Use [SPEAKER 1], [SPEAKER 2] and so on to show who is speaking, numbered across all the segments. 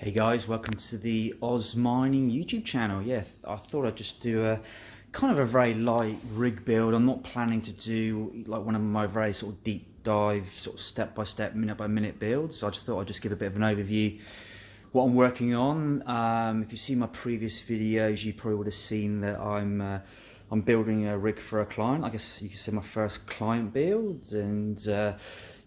[SPEAKER 1] Hey guys, welcome to the Oz Mining YouTube channel. Yeah, I thought I'd just do a kind of a very light rig build. I'm not planning to do like one of my very sort of deep dive, sort of step by step, minute by minute builds. So I just thought I'd just give a bit of an overview what I'm working on. If you've seen my previous videos, you probably would have seen that I'm building a rig for a client. I guess you could say my first client build, and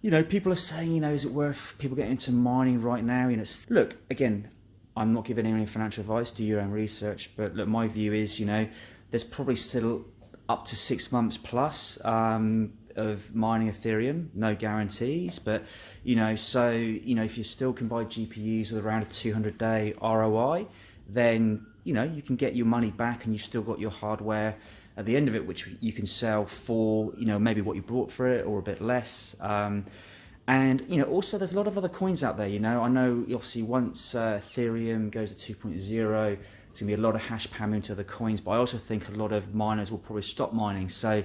[SPEAKER 1] you know, people are saying, you know, is it worth people getting into mining right now? You know, look, again, I'm not giving any financial advice. Do your own research, but look, my view is, you know, there's probably still up to 6 months plus of mining Ethereum, no guarantees, but you know, so you know, if you still can buy GPUs with around a 200-day ROI, then you know you can get your money back, and you've still got your hardware at the end of it, which you can sell for, you know, maybe what you bought for it or a bit less. And you know, also there's a lot of other coins out there. You know, I know obviously once Ethereum goes to 2.0, there's gonna be a lot of hash power moving to other coins, but I also think a lot of miners will probably stop mining. So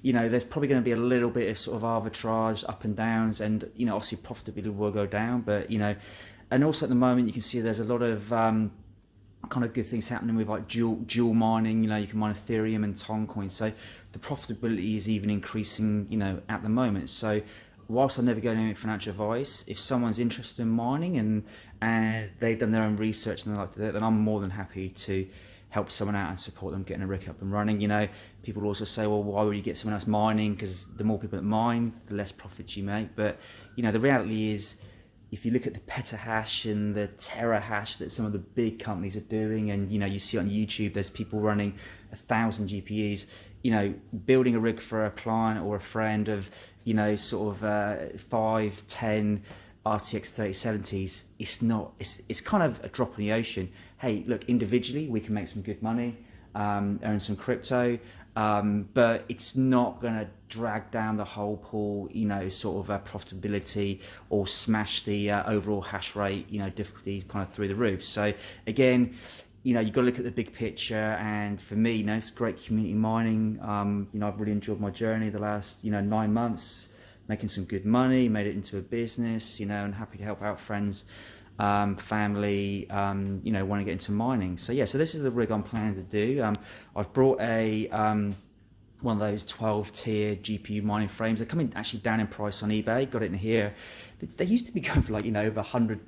[SPEAKER 1] you know, there's probably going to be a little bit of sort of arbitrage, up and downs, and you know, obviously profitability will go down, but you know, and also at the moment you can see there's a lot of kind of good things happening with like dual mining. You know, you can mine Ethereum and Ton coins, so the profitability is even increasing, you know, at the moment. So whilst I never go into financial advice, if someone's interested in mining and they've done their own research and they like to do it, then I'm more than happy to help someone out and support them getting a rig up and running. You know, people also say, well, why would you get someone else mining? Because the more people that mine, the less profits you make. But you know, the reality is, if you look at the petahash and the terahash that some of the big companies are doing, and you know, you see on YouTube, there's people running 1,000 GPUs. You know, building a rig for a client or a friend of, you know, sort of 5, 10 RTX 3070s, it's kind of a drop in the ocean. Hey, look, individually we can make some good money, earn some crypto, but it's not going to drag down the whole pool, you know, sort of profitability, or smash the overall hash rate, you know, difficulty kind of through the roof. So again, you know, you've got to look at the big picture, and for me, you know, it's great community mining. You know, I've really enjoyed my journey the last, you know, 9 months, making some good money, made it into a business, you know, and happy to help out friends, family, you know, want to get into mining. So yeah, so this is the rig I'm planning to do. I've brought a one of those 12-tier GPU mining frames. They're coming actually down in price on eBay. Got it in here. They used to be going for like, you know, over 100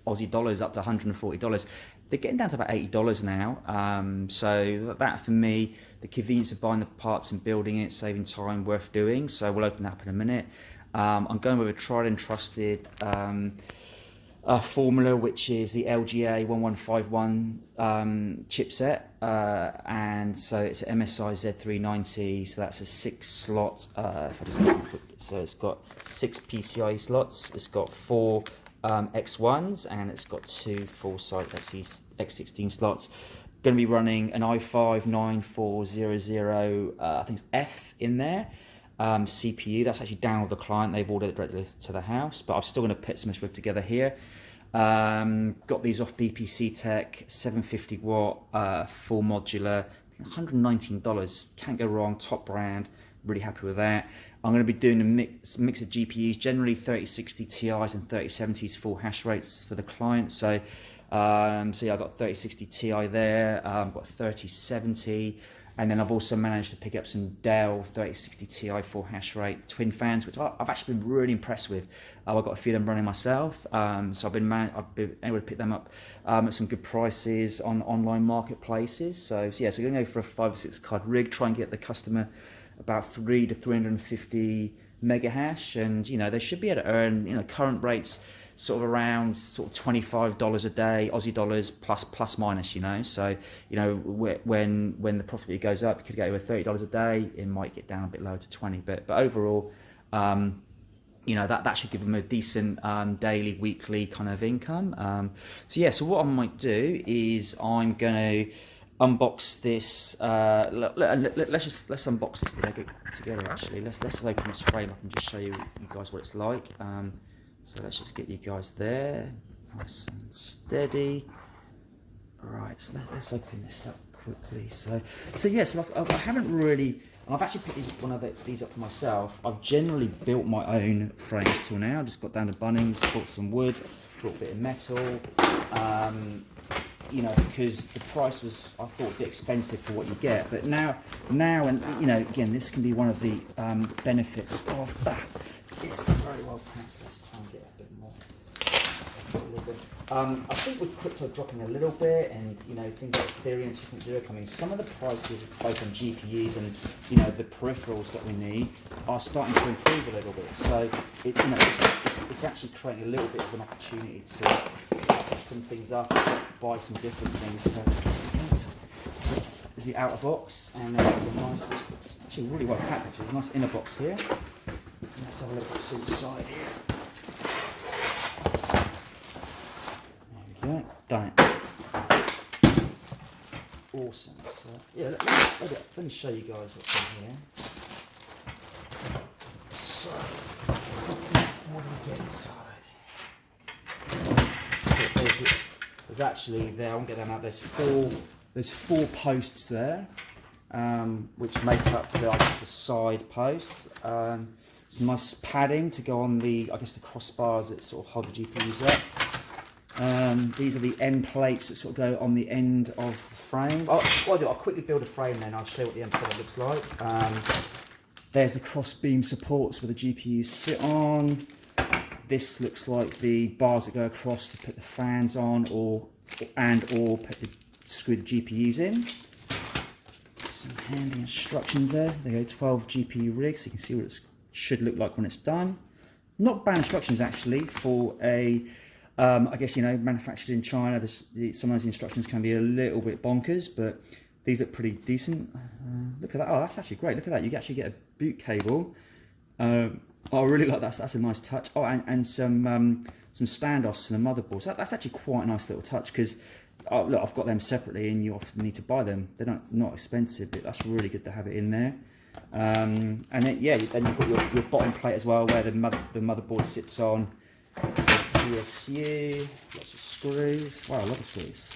[SPEAKER 1] Aussie dollars up to $140. They're getting down to about $80 now. So that for me, the convenience of buying the parts and building it, saving time, worth doing. So we'll open that up in a minute. I'm going with a tried and trusted formula, which is the EVGA 1151 chipset, and so it's an MSI Z390. So that's a 6-slot. So it's got 6 PCIe slots. It's got 4 X1s, and it's got 2 full-size X16 slots. Going to be running an i5 9400, I think it's F in there. CPU, that's actually down with the client. They've ordered it directly to the house, but I'm still going to put some rig together here. Got these off BPC Tech, 750 watt, full modular, $119. Can't go wrong, top brand, really happy with that. I'm going to be doing a mix of GPUs, generally 3060 Ti's and 3070s full hash rates for the client. So yeah, I've got 3060 Ti there, I've got 3070, and then I've also managed to pick up some Dell 3060 Ti full hash rate twin fans, which I've actually been really impressed with. I've got a few of them running myself, so I've been able to pick them up at some good prices on online marketplaces. So yeah, so we're going to go for a 5 or 6 card rig, try and get the customer about 3 to 350 mega hash, and you know, they should be able to earn, you know, current rates sort of around sort of $25 a day, Aussie dollars, plus minus, you know. So you know, when the profitability goes up, you could go over $30 a day. It might get down a bit lower to 20, but overall, you know, that should give them a decent daily, weekly kind of income. So yeah, so what I might do is I'm going to unbox this. Let's unbox this together. Actually, let's open this frame up and just show you guys what it's like. So let's just get you guys there, nice and steady. Right, so let's open this up quickly. So yes, like, I haven't really And I've actually picked these up for myself. I've generally built my own frames till now. I just got down to Bunnings, bought some wood, bought a bit of metal. You know, because the price was, I thought, a bit expensive for what you get. But now, and you know, again, this can be one of the benefits of that. It's very well packed. Let's try and get a bit more. I think with crypto dropping a little bit, and you know, things like Ethereum 2.0 coming, some of the prices, both on GPUs and you know the peripherals that we need, are starting to improve a little bit. So it, you know, it's actually creating a little bit of an opportunity to pick some things up, buy some different things. So there's the outer box, and there's a nice, actually really well packed. Actually, there's a nice inner box here. Let's have a look at the side here. There we go, done it. Awesome. So, yeah, let me show you guys what's in here. So, what do we get inside? There's actually there. I won't get them out. There's four posts there, which make up the side posts. Some nice padding to go on the, I guess, the crossbars that sort of hold the GPUs up. These are the end plates that sort of go on the end of the frame. I'll quickly build a frame then. I'll show you what the end product looks like. There's the cross beam supports where the GPUs sit on. This looks like the bars that go across to put the fans on, or screw the GPUs in. Some handy instructions there. There you go, 12 GPU rigs. So you can see what it should look like when it's done. Not bad instructions actually for a, I guess, you know, manufactured in China. Some of those instructions can be a little bit bonkers, but these look pretty decent. Look at that. Oh, that's actually great. Look at that. You can actually get a boot cable. I really like that. That's a nice touch. Oh, and some standoffs to the motherboard. So that's actually quite a nice little touch, because look, I've got them separately, and you often need to buy them. They're not expensive, but that's really good to have it in there. And then yeah, then you've got your bottom plate as well, where the motherboard sits on. PSU, lots of screws. Wow, a lot of screws.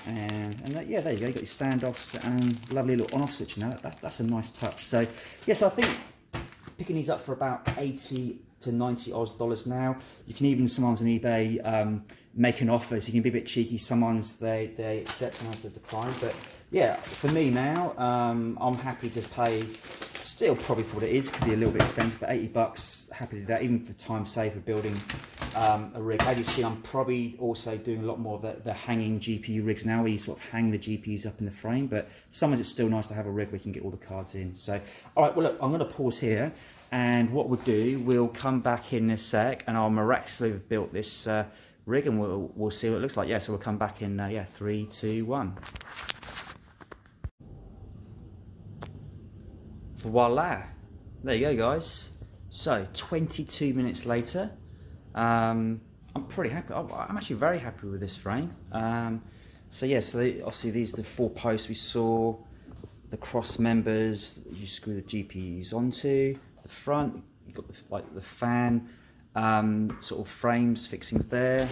[SPEAKER 1] And yeah, there you go. You've got your standoffs and lovely little on-off switch now. That's a nice touch. So yes, I think picking these up for about 80 to 90 Oz dollars now. You can even, sometimes on eBay, make an offer, so you can be a bit cheeky. Sometimes they accept, sometimes they decline. But yeah, for me now, I'm happy to pay, still probably for what it is, could be a little bit expensive, but 80 bucks, happy to do that, even for time saved for building a rig. As you see, I'm probably also doing a lot more of the hanging GPU rigs now, where you sort of hang the GPUs up in the frame, but sometimes it's still nice to have a rig where you can get all the cards in. So, all right, well look, I'm gonna pause here, and what we'll do, we'll come back in a sec, and I'll miraculously have built this rig, and we'll see what it looks like. Yeah, so we'll come back in, yeah, 3, 2, 1. Voila, there you go guys. So 22 minutes later, I'm pretty happy. I'm actually very happy with this frame. So yeah, so obviously these are the 4 posts we saw, the cross members that you screw the GPUs onto. The front, you've got the fan sort of frames fixings there.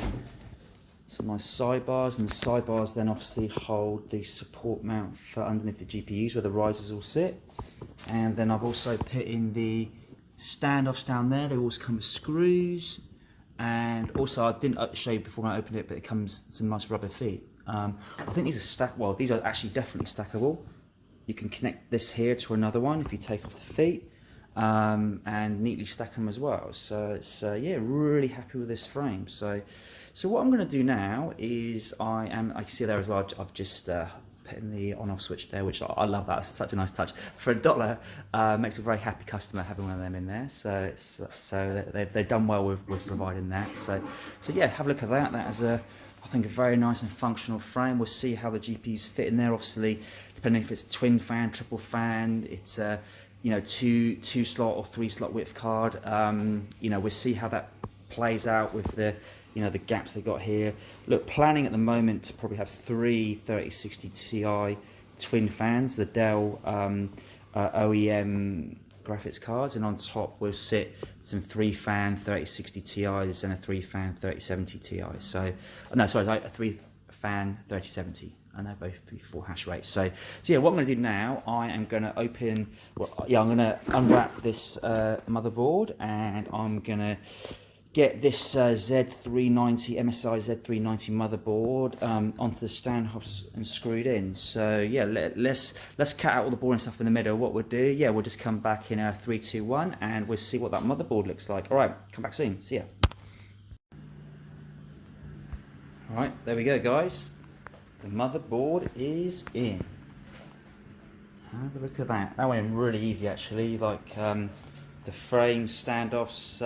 [SPEAKER 1] Some nice sidebars, and the sidebars then obviously hold the support mount for underneath the GPUs where the risers all sit. And then I've also put in the standoffs down there. They always come with screws, and also I didn't show you before when I opened it, but it comes some nice rubber feet. I think these are well, these are actually definitely stackable. You can connect this here to another one if you take off the feet, and neatly stack them as well. So it's yeah, really happy with this frame. So what I'm going to do now is I can see there as well, I've just put in the on-off switch there, which I love. That. It's such a nice touch. For $1, makes a very happy customer having one of them in there. So they've done well with providing that. So yeah, have a look at that. That is I think a very nice and functional frame. We'll see how the GPUs fit in there. Obviously, depending if it's a twin fan, triple fan, it's you know, two slot or 3 slot width card. You know, we'll see how that plays out with the, you know, the gaps they got here. Look, planning at the moment to probably have 3 3060 Ti twin fans, the Dell OEM graphics cards, and on top will sit some 3 fan 3060 Ti's and a 3 fan 3070 Ti. So no, sorry, a 3 fan 3070. and they're both be full hash rate. So yeah, what I'm going to do now, I am going to open, I'm going to unwrap this motherboard, and I'm going to get this Z390 MSI Z390 motherboard onto the stand hubs and screwed in. So yeah, let's cut out all the boring stuff in the middle. What we'll do, yeah, we'll just come back in 3, 2, 1, and we'll see what that motherboard looks like. All right, come back soon. See ya. All right, there we go, guys. The motherboard is in. Have a look at that. That went really easy, actually. Like the frame standoffs,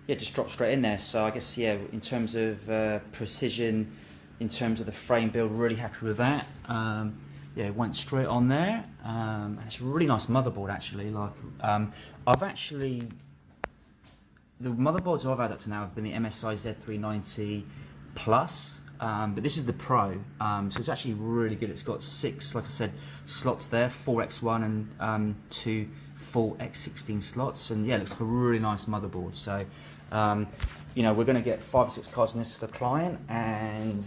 [SPEAKER 1] yeah, just dropped straight in there. So I guess, yeah, in terms of precision, in terms of the frame build, really happy with that. Yeah, it went straight on there. And it's a really nice motherboard, actually. Like I've actually, the motherboards I've had up to now have been the MSI Z390 Plus, but this is the Pro, so it's actually really good. It's got 6, like I said, slots there, 4x1 and 2 full x16 slots, and yeah, it looks like a really nice motherboard. So you know, we're going to get 5 or 6 cards on this for the client, and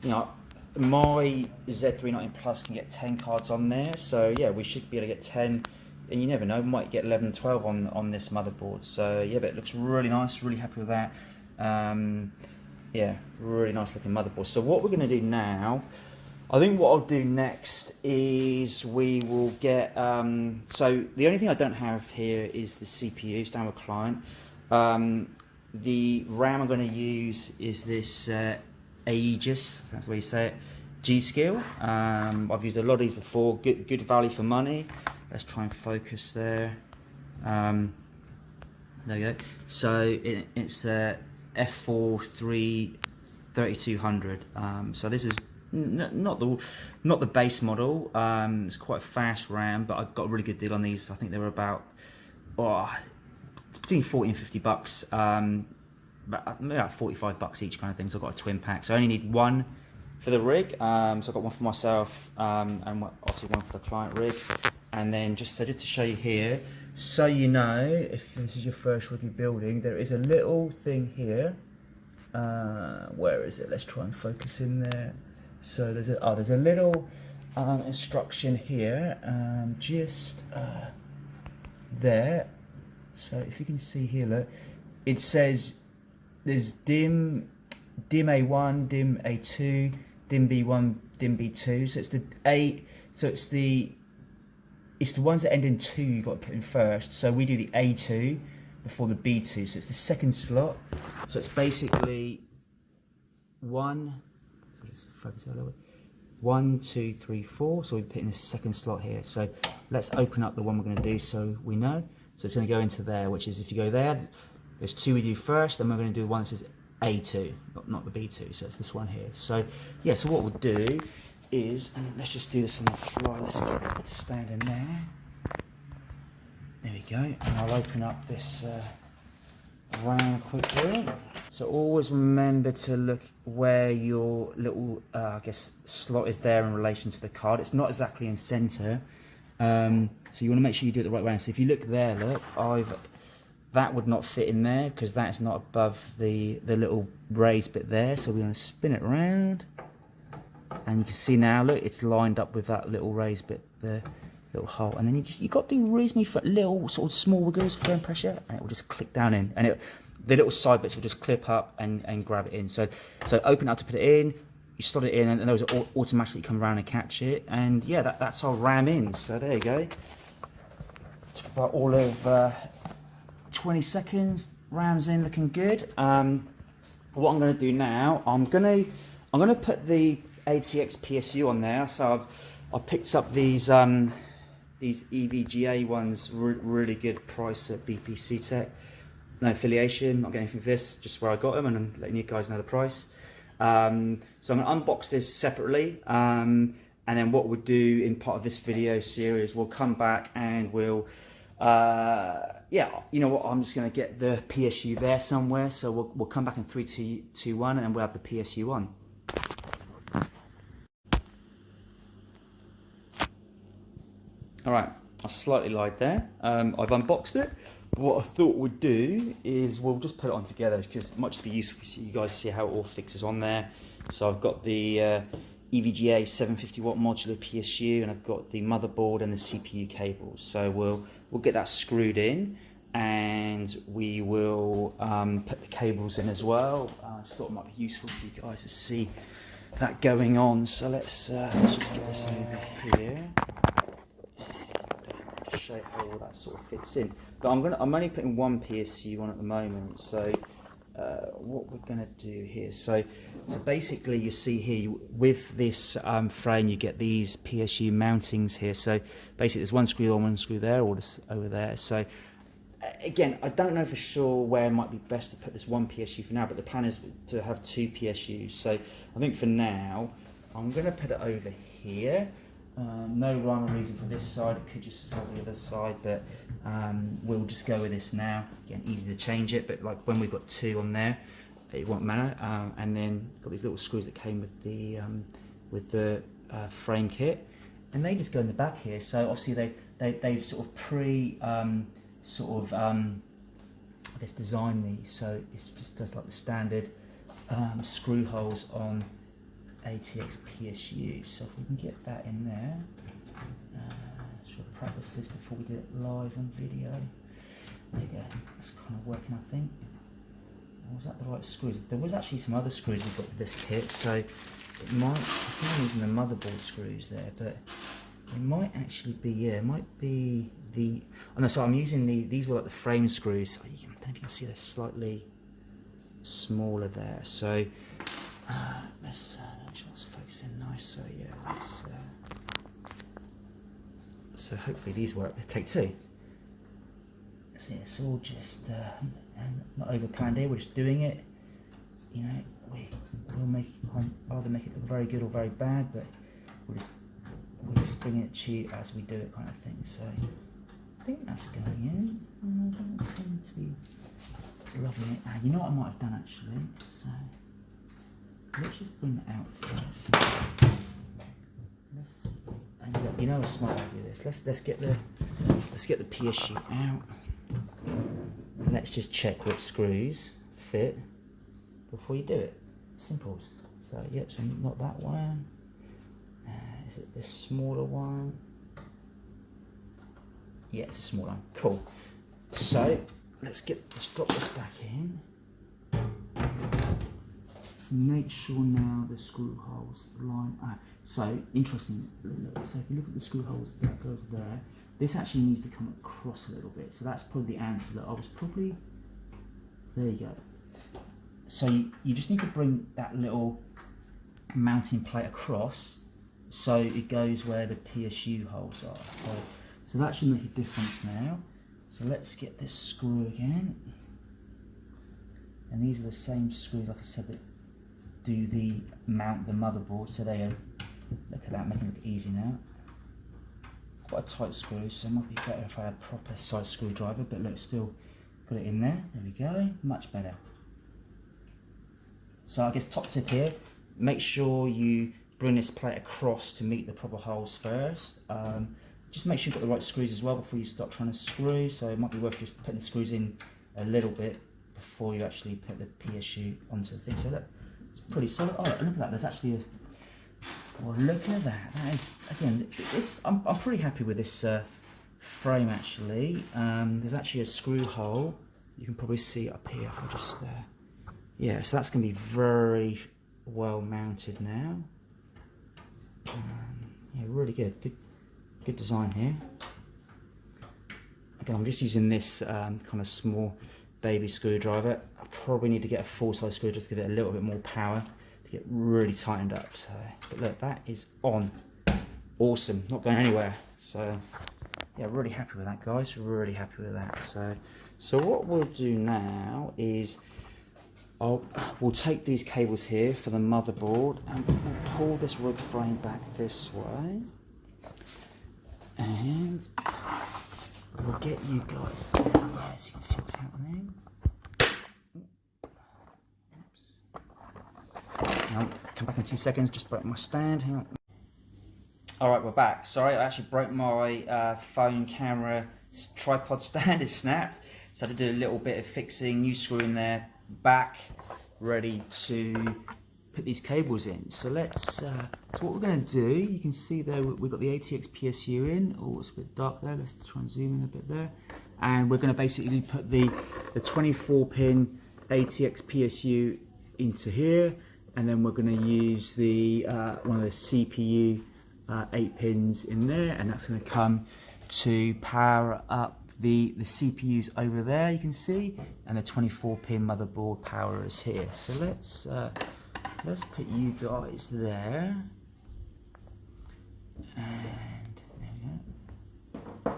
[SPEAKER 1] you know, my Z390 Plus can get 10 cards on there, so yeah, we should be able to get 10, and you never know, we might get 11, 12 on this motherboard. So yeah, but it looks really nice, really happy with that. Yeah, really nice looking motherboard. So what we're going to do now, I think what I'll do next is we will get, so the only thing I don't have here is the CPU, standard client. The RAM I'm going to use is this Aegis, that's the way you say it, G.Skill. I've used a lot of these before, good value for money. Let's try and focus there. There you go. So it's F4 3200. So this is not the base model. It's quite a fast RAM, but I got a really good deal on these. I think they were about it's between 40 and 50 bucks. About 45 bucks each, kind of thing. So I've got a twin pack. So I only need one for the rig. So I've got one for myself, and obviously one for the client rig. And then just to show you here, so you know, if this is your first rig you're building, there is a little thing here. Where is it? Let's try and focus in there. So there's a little instruction here, just there. So if you can see here, look, it says there's dim A1, dim A2, dim B1, dim B2. So it's the A. So it's the ones that end in 2 you got to put in first. So we do the A2 before the B2. So it's the second slot. So it's basically 1, 2, 3, 4. So we put in the second slot here. So let's open up the one we're going to do so we know. So it's going to go into there, which is, if you go there, there's 2 we do first, and we're going to do one that says A2, not the B2. So it's this one here. So yeah, so what we'll do is, and let's just do this on the fly. Let's get it stand in there. There we go. And I'll open up this RAM quickly. So always remember to look where your little, I guess, slot is there in relation to the card. It's not exactly in center. So you want to make sure you do it the right way. So if you look there, look, that would not fit in there because that's not above the little raised bit there. So we're going to spin it around, and you can see now, look, it's lined up with that little raised bit there, little hole. And then you got to be reasonably for little sort of small wiggles, firm pressure, and it will just click down in, and the little side bits will just clip up and grab it in. So open it up to put it in. You slot it in, and those will automatically come around and catch it. And yeah, that's our RAM in. So there you go. Took about all of 20 seconds. RAM's in, looking good. What I'm going to do now, I'm going to put the ATX PSU on there. So I picked up these EVGA ones, really good price at BPC Tech. No affiliation, not getting anything for this, just where I got them, and I'm letting you guys know the price. So I'm going to unbox this separately, and then what we'll do in part of this video series, we'll come back and we'll, yeah, you know what, I'm just going to get the PSU there somewhere, so we'll come back in 3, 2, 1, and then we'll have the PSU on. Alright, I slightly lied there. I've unboxed it. What I thought we'd do is we'll just put it on together because it might just be useful so you guys see how it all fixes on there. So I've got the EVGA 750 watt modular PSU, and I've got the motherboard and the CPU cables. So we'll get that screwed in, and we will put the cables in as well. I just thought it might be useful for you guys to see that going on. So let's just get this over here to show you how all that sort of fits in. But I'm only putting one PSU on at the moment. So what we're going to do here, so basically you see here with this frame you get these PSU mountings here. So basically there's one screw on, one screw there, or just over there. So again, I don't know for sure where it might be best to put this one PSU for now, but the plan is to have two PSUs. So I think for now I'm going to put it over here. No rhyme or reason for this side, it could just hold the other side, but we'll just go with this now. Again, easy to change it, but like when we've got two on there, it won't matter. And then got these little screws that came with the frame kit, and they just go in the back here. So obviously they've sort of I guess designed these, so it just does like the standard screw holes on ATX PSU. So if we can get that in there, should have practiced this before we did it live on video. There you go, that's kind of working, I think. Was that the right screws? There was actually some other screws we got with this kit, so it might, I think I'm using the motherboard screws there, but it might actually be, yeah, it might be the, oh no, so I'm using these were like the frame screws. I don't know if you can see they're slightly smaller there, so let's make sure it's focusing nice. So yeah, so hopefully these work. Take two. So yeah, it's all just and not over planned here. We're just doing it. You know, we'll make either make it look very good or very bad, but we'll just bring it to you as we do it, kind of thing. So I think that's going in. It doesn't seem to be loving it. You know what I might have done actually. So let's just bring it out first. You know how smart I do this. Let's get the PSU out. And let's just check which screws fit before you do it. Simples. So yep, so not that one. Is it this smaller one? Yeah, it's a smaller one. Cool. So let's drop this back in. Make sure now the screw holes line up. So interesting, so if you look at the screw holes that goes there, this actually needs to come across a little bit. So that's probably the answer that I was probably, there you go. So you just need to bring that little mounting plate across so it goes where the PSU holes are. So that should make a difference now. So let's get this screw again. And these are the same screws, like I said, that do the mount the motherboard. So they are, look at that, making it look easy now. Quite a tight screw, so it might be better if I had a proper size screwdriver, but look, still put it in there. There we go, much better. So I guess top tip here, make sure you bring this plate across to meet the proper holes first. Just make sure you've got the right screws as well before you start trying to screw, so it might be worth just putting the screws in a little bit before you actually put the PSU onto the thing. So look, it's pretty solid. Oh, look at that, there's actually a, well, look at that. That is, again, this, I'm pretty happy with this frame actually. There's actually a screw hole. You can probably see up here if I just, yeah, so that's going to be very well mounted now. Yeah, really good design here. Again, I'm just using this kind of small baby screwdriver. I probably need to get a full-size screw just to give it a little bit more power to get really tightened up. So, but look, that is on. Awesome, not going anywhere. So yeah, really happy with that, guys. Really happy with that. So what we'll do now is we'll take these cables here for the motherboard and we'll pull this rug frame back this way, and we'll get you guys down there so you can see what's happening. I'll come back in 2 seconds, just break my stand. Hang on. Alright, we're back. Sorry, I actually broke my phone camera tripod stand. It snapped, so I had to do a little bit of fixing, new screw in there, back, ready to put these cables in. So let's, so what we're going to do, you can see there we've got the ATX PSU in. Oh, it's a bit dark there. Let's try and zoom in a bit there. And we're going to basically put the 24 pin ATX PSU into here, and then we're going to use the one of the CPU 8 pins in there, and that's going to come to power up the CPUs over there, you can see, and the 24 pin motherboard power is here. So let's put you guys there, and there we go.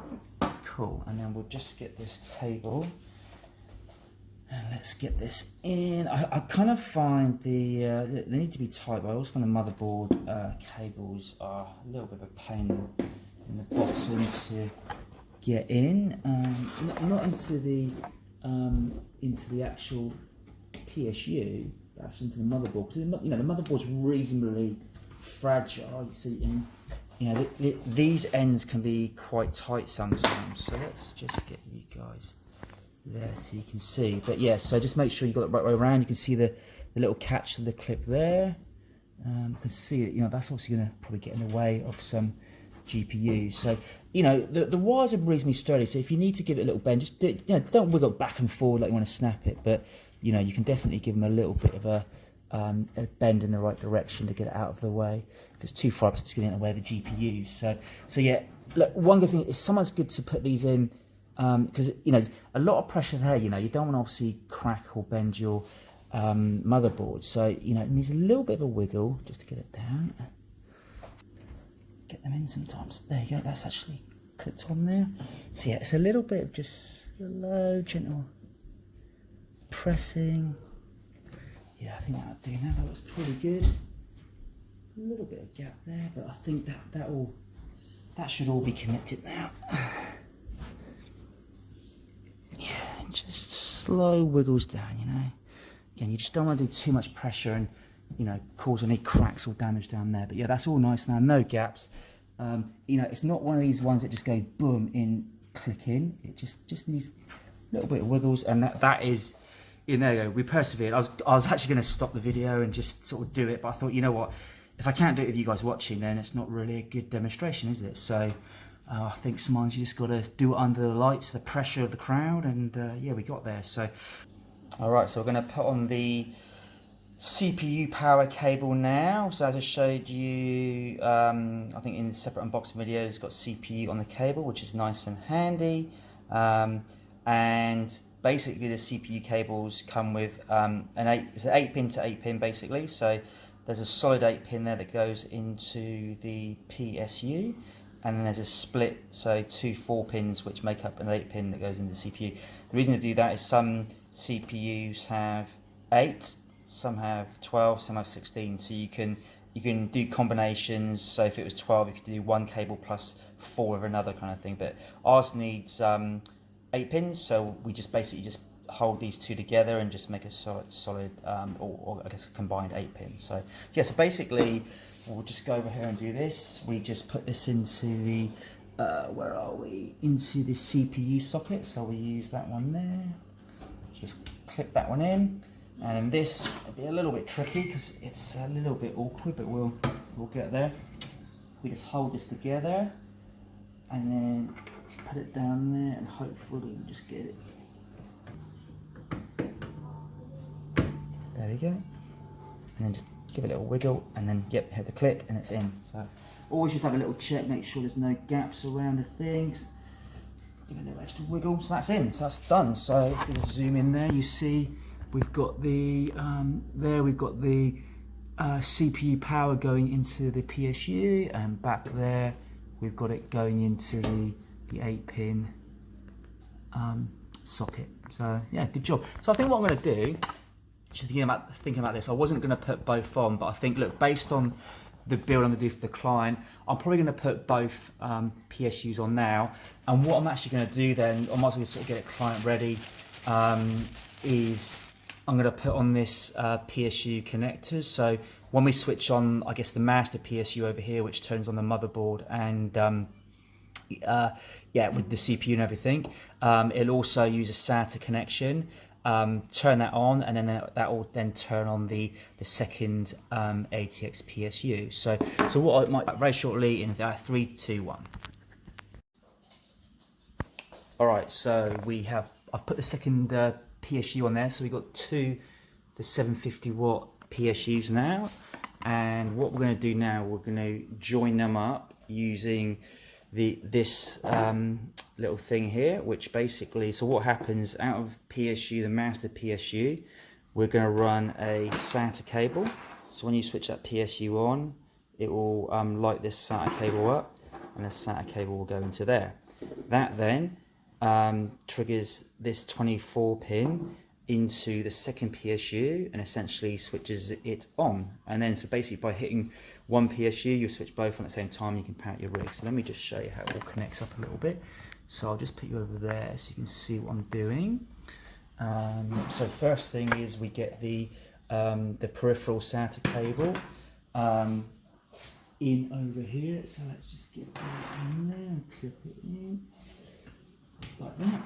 [SPEAKER 1] Cool, and then we'll just get this cable and let's get this in. I kind of find they need to be tight, but I also find the motherboard cables are a little bit of a pain in the bottom to get in, not into the actual PSU, but actually into the motherboard, because the motherboard's reasonably fragile. So these ends can be quite tight sometimes. So let's just get you guys there so you can see. But yeah, so just make sure you got it right way around. You can see the little catch to the clip there. You can see that that's obviously going to probably get in the way of some GPU. So the wires are reasonably sturdy, so if you need to give it a little bend, just don't wiggle it back and forward like you want to snap it, but you can definitely give them a little bit of a bend in the right direction to get it out of the way. If it's too far up, it's just getting in the way of the GPU. So yeah, look, one good thing is sometimes good to put these in because a lot of pressure there. You don't want to obviously crack or bend your motherboard, so it needs a little bit of a wiggle just to get it down. Get them in sometimes. There you go, that's actually clipped on there. So yeah, it's a little bit of just slow, gentle pressing. Yeah, I think that'll do now. That looks pretty good. A little bit of gap there, but I think that should all be connected now. Yeah, just slow wiggles down, Again, you just don't want to do too much pressure and cause any cracks or damage down there. But yeah, that's all nice now, no gaps. It's not one of these ones that just goes boom in, click in. It just needs a little bit of wiggles, and that is, there you go, we persevered. I was actually going to stop the video and just sort of do it, but I thought, you know what, if I can't do it with you guys watching, then it's not really a good demonstration, is it? So I think sometimes you just got to do it under the lights, the pressure of the crowd, and yeah, we got there. So alright, so we're going to put on the CPU power cable now. So as I showed you, I think in the separate unboxing video, it's got CPU on the cable, which is nice and handy. And basically the CPU cables come with it's an 8 pin to 8 pin basically. So there's a solid 8 pin there that goes into the PSU, and then there's a split, so 2 4 pins which make up an 8 pin that goes into the CPU. The reason to do that is some CPUs have 8, some have 12, some have 16, so you can do combinations. So if it was 12, you could do 1 cable plus 4 of another kind of thing, but ours needs 8 pins, so we just basically just hold these two together and just make a solid or I guess a combined 8 pins. So yeah, so basically we'll just go over here and do this. We just put this into the where are we, into the CPU socket, so we use that one there, just clip that one in. And then this will be a little bit tricky because it's a little bit awkward, but we'll get there. We just hold this together and then put it down there, and hopefully we'll just get it. There we go. And then just give it a little wiggle, and then yep, hit the click, and it's in. So always just have a little check, make sure there's no gaps around the things. Give it a little extra wiggle, so that's in, so that's done. So if we zoom in there, you see we've got the CPU power going into the PSU, and back there we've got it going into the 8 pin socket. So yeah, good job. So I think what I'm going to do, just thinking about this, I wasn't going to put both on, but I think, look, based on the build I'm going to do for the client, I'm probably going to put both PSUs on now. And what I'm actually going to do then, I might as well sort of get it client ready, is I'm going to put on this PSU connectors. So when we switch on, I guess, the master PSU over here, which turns on the motherboard and yeah, with the CPU and everything, it'll also use a SATA connection. turn that on, and then that will then turn on the second ATX PSU. So what I might very shortly in 3, 2, 1. All right, so I've put the second PSU on there, so we've got the 750 watt PSUs now, and what we're going to do now, we're going to join them up using this little thing here, which basically, so what happens out of PSU, the master PSU, we're going to run a SATA cable. So when you switch that PSU on, it will light this SATA cable up, and the SATA cable will go into there. That then triggers this 24 pin into the second PSU and essentially switches it on. And then so basically by hitting one PSU, you switch both on at the same time, you can power your rig. So let me just show you how it all connects up a little bit. So I'll just put you over there so you can see what I'm doing. So first thing is we get the peripheral SATA cable in over here. So let's just get that in there and clip it in like that.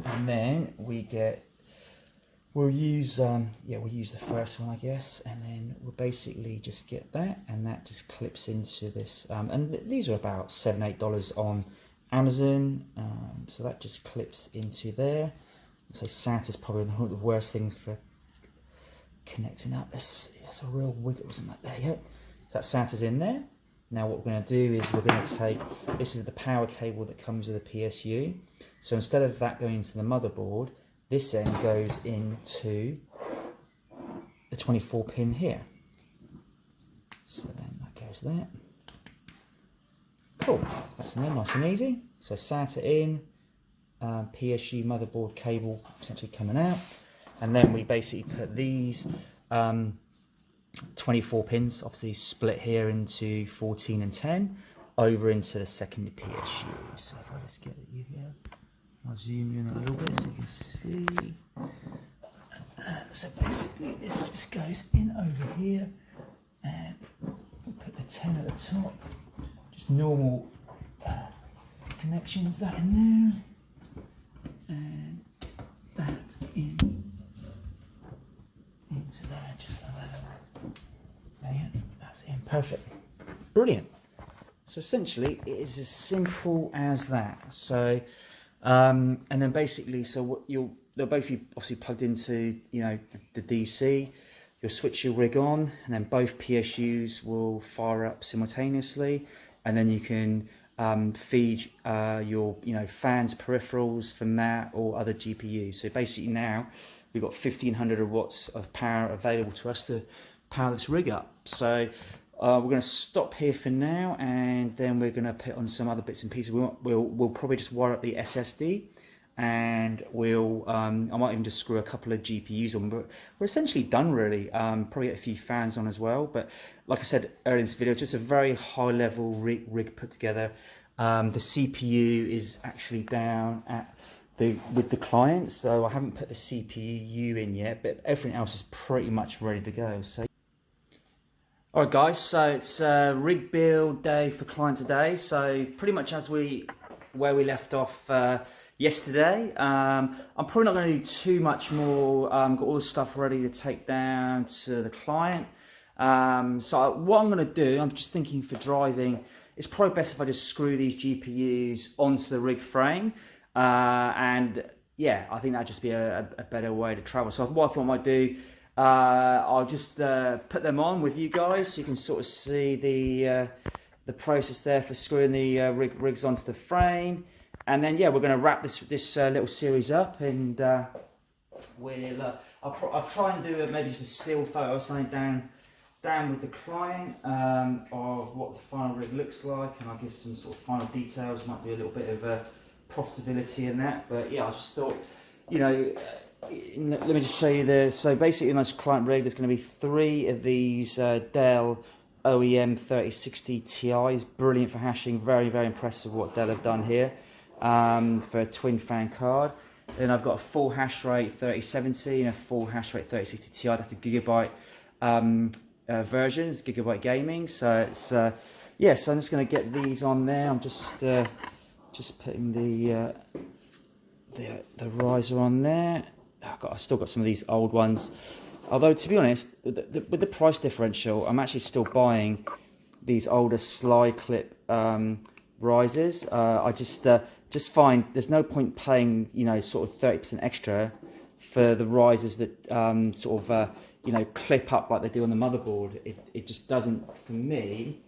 [SPEAKER 1] And then we'll use the first one, I guess, and then we'll basically just get that, and that just clips into this. And these are about $7, $8 on Amazon, so that just clips into there. So SATA is probably one of the worst things for connecting up. That's a real wiggle, isn't that? There you go. So that SATA's in there. Now what we're going to do is we're going to take, this is the power cable that comes with the PSU. So instead of that going into the motherboard, this end goes into the 24 pin here. So then that goes there. Cool, so that's in there, nice and easy. So SATA in, PSU motherboard cable essentially coming out. And then we basically put these 24 pins, obviously split here into 14 and 10, over into the second PSU. So if I just get you here, I'll zoom you in a little bit so you can see. So basically this just goes in over here, and we'll put the 10 at the top, just normal connections, that in there, and that into there, just like that. There, that's in, perfect, brilliant. So essentially it is as simple as that. So and then basically, so what they'll both be obviously plugged into, the DC. You'll switch your rig on, and then both PSUs will fire up simultaneously, and then you can feed your fans, peripherals from that, or other GPUs. So basically now we've got 1500 watts of power available to us to power this rig up. So we're going to stop here for now, and then we're going to put on some other bits and pieces. We'll probably just wire up the SSD, and I might even just screw a couple of GPUs on. But we're essentially done really. Probably get a few fans on as well. But like I said earlier in this video, just a very high level rig put together. The CPU is actually down at with the client, so I haven't put the CPU in yet, but everything else is pretty much ready to go. So. Alright guys, so it's rig build day for client today. So pretty much where we left off yesterday. I'm probably not going to do too much more. Got all the stuff ready to take down to the client. So what I'm going to do, I'm just thinking for driving, it's probably best if I just screw these GPUs onto the rig frame. And yeah, I think that'd just be a better way to travel. So what I thought I might do, I'll just put them on with you guys so you can sort of see the process there for screwing the rigs onto the frame. And then yeah, we're going to wrap this little series up, and I'll try and do maybe just a still photo or something down with the client of what the final rig looks like, and I'll give some sort of final details. Might be a little bit of profitability in that, but yeah, I just thought, let me just show you so basically in this client rig, there's going to be 3 of these Dell OEM 3060 Ti's, brilliant for hashing, very, very impressive what Dell have done here for a twin fan card. Then I've got a full hash rate 3070 and a full hash rate 3060 Ti, that's the gigabyte versions, gigabyte gaming. So it's yeah, so I'm just going to get these on there. I'm just putting the riser on there. I still got some of these old ones. Although, to be honest, with the price differential, I'm actually still buying these older slide clip risers. I just find there's no point paying, you know, sort of 30% extra for the risers that you know, clip up like they do on the motherboard. It just doesn't, for me,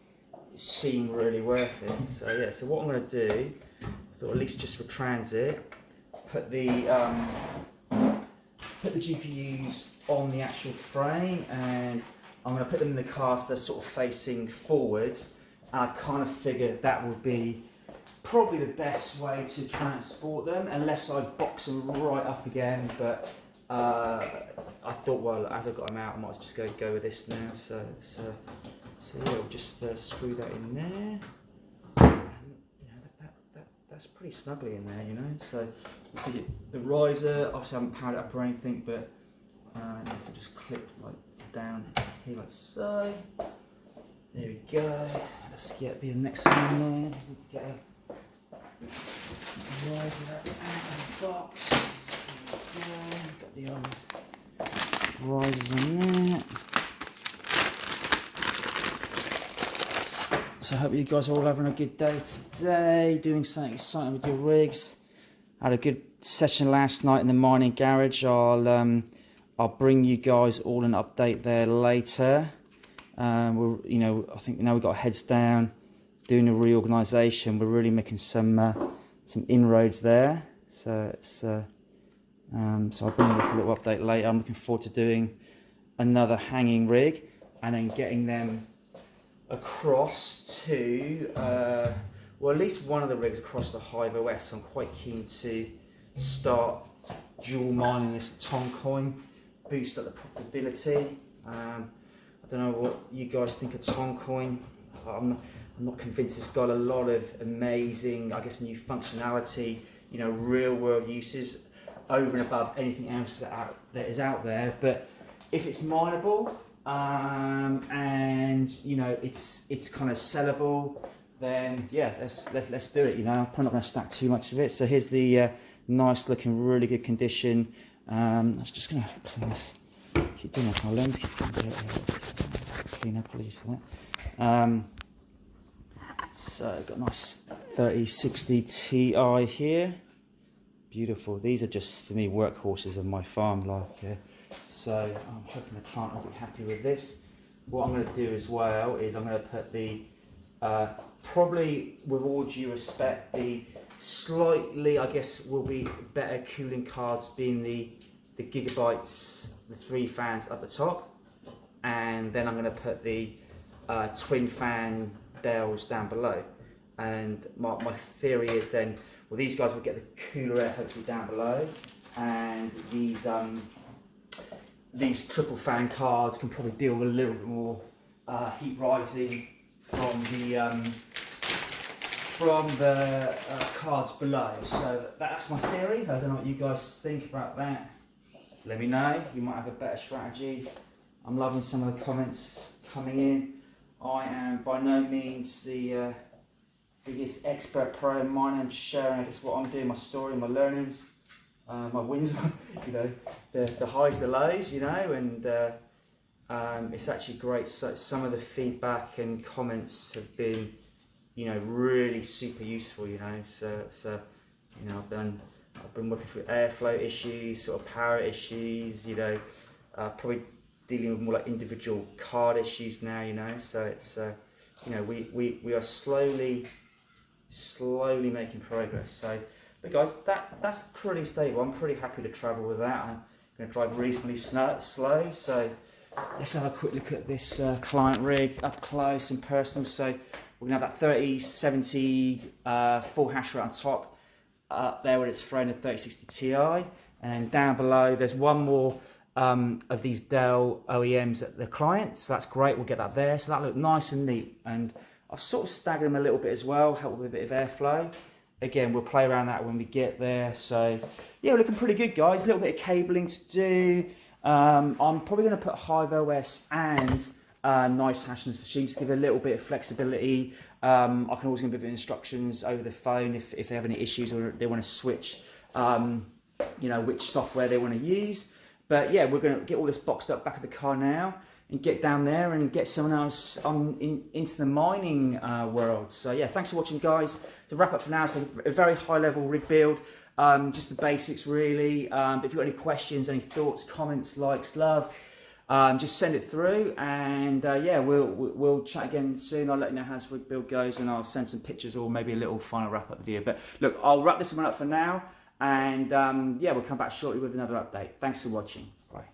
[SPEAKER 1] seem really worth it. So yeah, so what I'm going to do, I thought at least just for transit, put the GPUs on the actual frame, and I'm going to put them in the car so they're sort of facing forwards. I kind of figured that would be probably the best way to transport them, unless I box them right up again. But I thought, well, as I got them out, I might as well just go with this now. So yeah, we'll just screw that in there. And, you know, that's pretty snugly in there, you know. So you see the riser, obviously I haven't powered it up or anything, but this will just clip like down here like so. There we go. Let's get the next one there. Need to get a riser out of the box. Got the old risers on there. So I hope you guys are all having a good day today, doing something exciting with your rigs. I had a good session last night in the mining garage. I'll bring you guys all an update there later. You know, I think now we've got our heads down, doing a reorganisation. We're really making some inroads there. So I'll bring you a little update later. I'm looking forward to doing another hanging rig and then getting them across to well, at least one of the rigs across to HIVEOS. I'm quite keen to start dual mining this Toncoin, boost up the profitability. I don't know what you guys think of Toncoin. I'm not convinced it's got a lot of amazing, I guess, new functionality, you know, real world uses over and above anything else that is out there. But if it's mineable, and you know it's kind of sellable, then yeah, let's do it. You know, I'm probably not going to stack too much of it. So here's the nice looking, really good condition. I was just going to clean this. Keep doing this. My lens keeps getting clean. Apologies for that. So I've got a nice 3060 Ti here. Beautiful. These are just for me workhorses of my farm life. Yeah. So I'm hoping the client will be happy with this. What I'm going to do as well is I'm going to put the, probably with all due respect, the slightly, I guess, will be better cooling cards being the Gigabytes, the 3 fans at the top. And then I'm going to put the twin fan Dells down below. And my theory is then, well, these guys will get the cooler air hopefully down below, and these triple fan cards can probably deal with a little bit more heat rising from the cards below. So that's my theory. I don't know what you guys think about that. Let me know. You might have a better strategy. I'm loving some of the comments coming in. I am by no means the biggest expert pro in mining. I'm sharing just what I'm doing, my story, my learnings, my wins, you know, the highs, the lows, you know, and it's actually great. So some of the feedback and comments have been, you know, really super useful, you know. So you know, I've been working through airflow issues, sort of power issues, you know, probably dealing with more like individual card issues now, you know. So it's you know, we are slowly making progress. So, but guys, that's pretty stable. I'm pretty happy to travel with that. I'm going to drive reasonably slow. So let's have a quick look at this client rig up close and personal. So we're going to have that 3070 full hash rate on top, up there with its throne of 3060 Ti, and down below there's one more of these Dell OEMs at the client. So that's great. We'll get that there. So that looked nice and neat. And I've sort of staggered them a little bit as well, help with a bit of airflow. Again, we'll play around that when we get there. So yeah, we're looking pretty good, guys. A little bit of cabling to do. I'm probably going to put HIVEOS and nice hash on this machine, just give it a little bit of flexibility. I can always give a bit of instructions over the phone if they have any issues or they want to switch you know, which software they want to use. But yeah, we're going to get all this boxed up back of the car now and get down there and get someone else into the mining world. So yeah, thanks for watching, guys. To wrap up for now, it's a very high level rig build, just the basics really. But if you've got any questions, any thoughts, comments, likes, love, just send it through, and yeah, we'll chat again soon. I'll let you know how this rig build goes, and I'll send some pictures or maybe a little final wrap up video. But look, I'll wrap this one up for now, and yeah, we'll come back shortly with another update. Thanks for watching. Bye.